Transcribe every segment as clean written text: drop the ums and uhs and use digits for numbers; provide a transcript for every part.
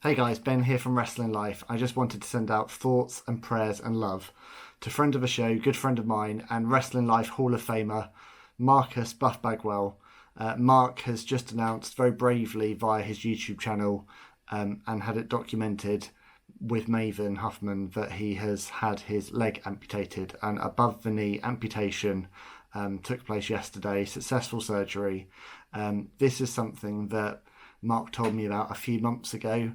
Hey guys, Ben here from Wrestling Life. I just wanted to send out thoughts and prayers and love to friend of the show, good friend of mine, and Wrestling Life Hall of Famer, Marcus Buff Bagwell. Mark has just announced very bravely via his YouTube channel and had it documented with Maven Huffman that he has had his leg amputated. An above the knee amputation took place yesterday, successful surgery. This is something that Mark told me about a few months ago.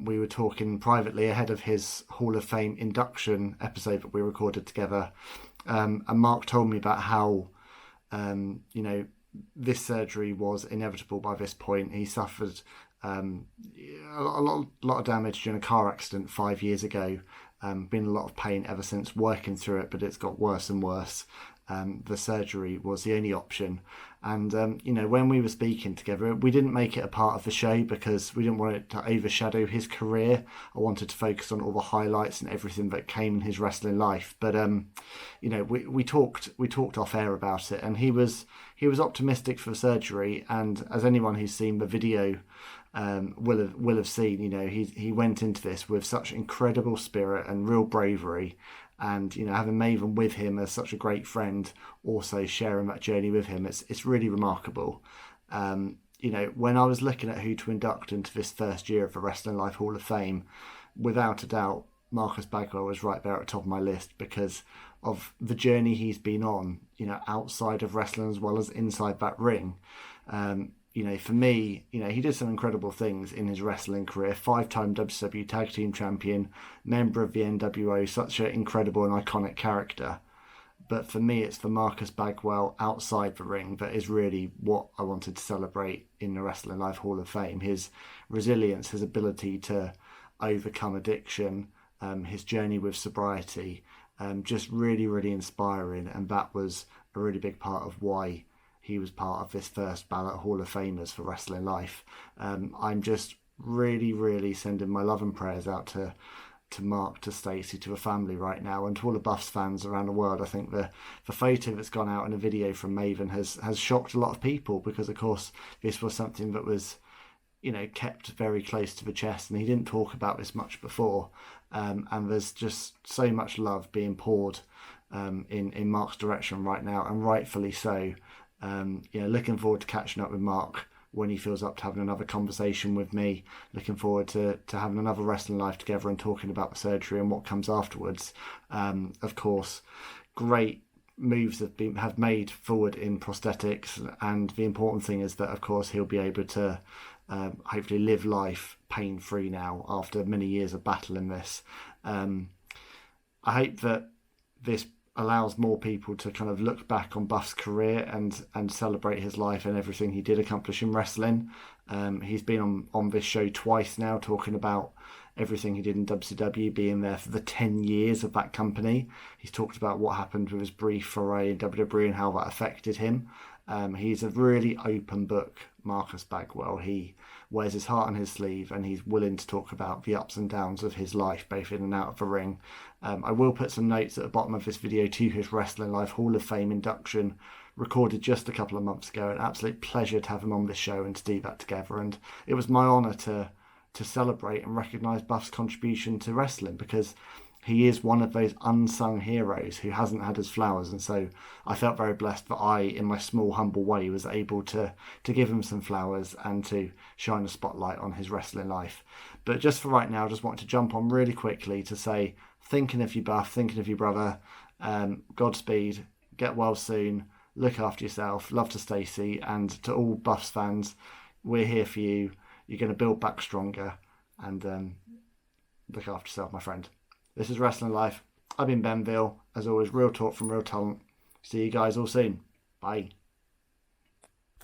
We were talking privately ahead of his Hall of Fame induction episode that we recorded together. And Mark told me about how, this surgery was inevitable by this point. He suffered a lot of damage during a car accident 5 years ago. Been a lot of pain ever since, working through it, but it's got worse and worse. The surgery was the only option. And, when we were speaking together, we didn't make it a part of the show because we didn't want it to overshadow his career. I wanted to focus on all the highlights and everything that came in his wrestling life. But, we talked off air about it, and he was optimistic for the surgery. And as anyone who's seen the video will have seen, he went into this with such incredible spirit and real bravery. And having Maven with him as such a great friend, also sharing that journey with him, it's really remarkable. When I was looking at who to induct into this first year of the Wrestling Life Hall of Fame, without a doubt, Marcus Bagwell was right there at the top of my list because of the journey he's been on, outside of wrestling as well as inside that ring. For me, he did some incredible things in his wrestling career. 5-time WCW Tag Team Champion, member of the NWO, such an incredible and iconic character. But for me, it's the Marcus Bagwell outside the ring that is really what I wanted to celebrate in the Wrestling Life Hall of Fame. His resilience, his ability to overcome addiction, his journey with sobriety, just really, really inspiring. And that was a really big part of why he was part of this first ballot Hall of Famers for Wrestling Life. I'm just really, really sending my love and prayers out to Mark, to Stacy, to the family right now, and to all the Buffs fans around the world. I think the photo that's gone out in a video from Maven has shocked a lot of people because, of course, this was something that was kept very close to the chest, and he didn't talk about this much before. And there's just so much love being poured in Mark's direction right now, and rightfully so. Looking forward to catching up with Mark when he feels up to having another conversation with me. Looking forward to having another Wrestling Life together and talking about the surgery and what comes afterwards. Of course, great moves have made forward in prosthetics, and the important thing is that, of course, he'll be able to hopefully live life pain-free now after many years of battling this. I hope that this allows more people to kind of look back on Buff's career and celebrate his life and everything he did accomplish in wrestling. He's been on this show twice now, talking about everything he did in WCW, being there for the 10 years of that company. He's talked about what happened with his brief foray in WWE and how that affected him. He's a really open book, Marcus Bagwell. He wears his heart on his sleeve, and he's willing to talk about the ups and downs of his life, both in and out of the ring. I will put some notes at the bottom of this video to his Wrestling Life Hall of Fame induction, recorded just a couple of months ago. An absolute pleasure to have him on this show and to do that together. And it was my honour to celebrate and recognise Buff's contribution to wrestling, because he is one of those unsung heroes who hasn't had his flowers. And so I felt very blessed that I, in my small, humble way, was able to give him some flowers and to shine a spotlight on his wrestling life. But just for right now, I just want to jump on really quickly to say, thinking of you, Buff, thinking of you, brother. Godspeed, get well soon, look after yourself, love to Stacy, and to all Buffs fans, we're here for you. You're going to build back stronger, and look after yourself, my friend. This is Wrestling Life. I've been Ben Veal. As always, real talk from real talent. See you guys all soon. Bye.